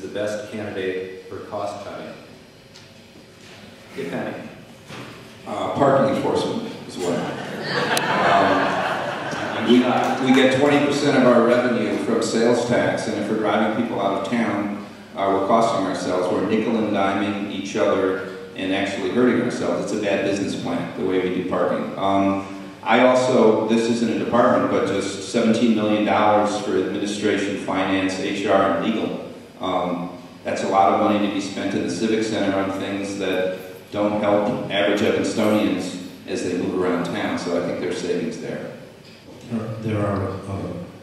the best candidate for cost cutting? If any. Parking enforcement is what. We get 20% of our revenue from sales tax, and if we're driving people out of town, we're costing ourselves. We're nickel and diming each other and actually hurting ourselves. It's a bad business plan, the way we do parking. I also, this isn't a department, but just $17 million for administration, finance, HR, and legal. That's a lot of money to be spent in the Civic Center on things that don't help average Evanstonians as they move around town, so I think there's savings there. There are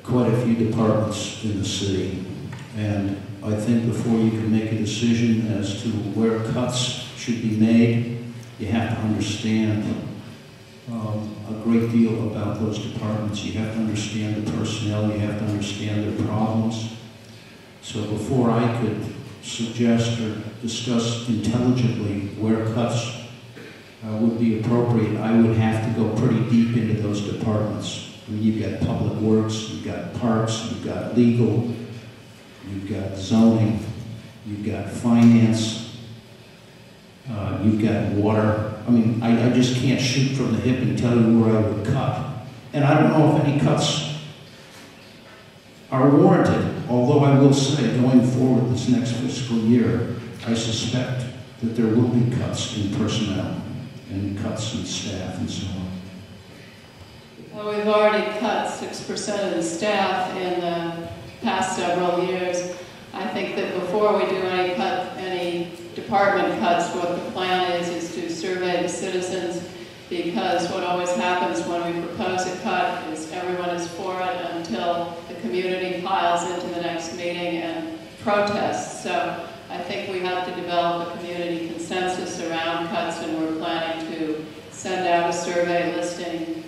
quite a few departments in the city, and I think before you can make a decision as to where cuts should be made, you have to understand a great deal about those departments. You have to understand the personnel, you have to understand their problems. So before I could suggest or discuss intelligently where cuts would be appropriate, I would have to go pretty deep into those departments. I mean, you've got public works, you've got parks, you've got legal, you've got zoning, you've got finance, you've got water. I mean, I just can't shoot from the hip and tell you where I would cut. And I don't know if any cuts are warranted, although I will say, going forward this next fiscal year, I suspect that there will be cuts in personnel and cuts in staff and so on. Well, we've already cut 6% of the staff in the past several years. I think that before we do any department cuts, what the plan is to survey the citizens, because what always happens when we propose a cut is everyone is for it until the community piles into the next meeting and protests. So I think we have to develop a community consensus around cuts, and we're planning to send out a survey listing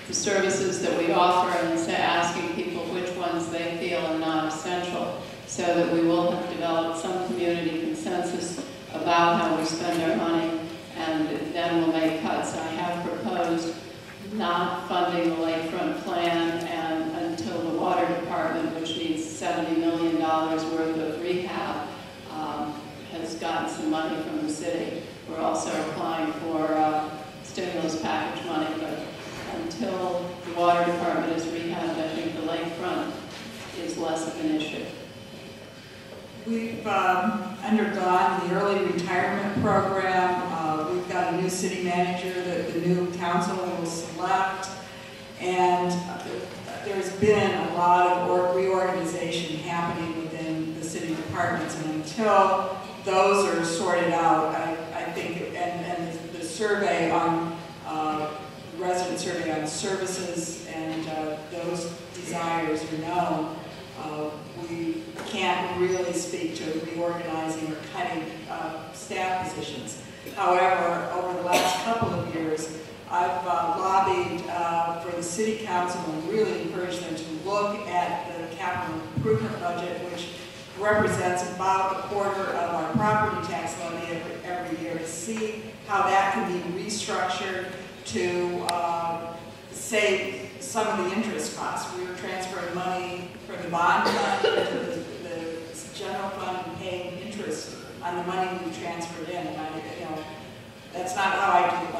the services that we offer and asking people which ones they feel are not essential, so that we will have developed some community consensus about how we spend our money, and then we'll make cuts. I have proposed not funding the lakefront plan and until the water department, which needs $70 million worth of rehab, has gotten some money from the city. We're also applying for stimulus package money, but until the water department is rehabbed, I think the lakefront is less of an issue. We've undergone the early retirement program. We've got a new city manager that the new council will select, and there's been a lot of reorganization happening within the city departments, and until those are sorted out, I think, and the survey on resident survey on services and those desires are known, we can't really speak to reorganizing or cutting staff positions. However, over the last couple of years, I've lobbied for the city council and really encouraged them to look at the capital improvement budget, which represents about a quarter of our property tax levy every year, to see how that can be restructured to save some of the interest costs. We were transferring money from the bond fund into the general fund and paying interest on the money we transferred in. And that's not how I do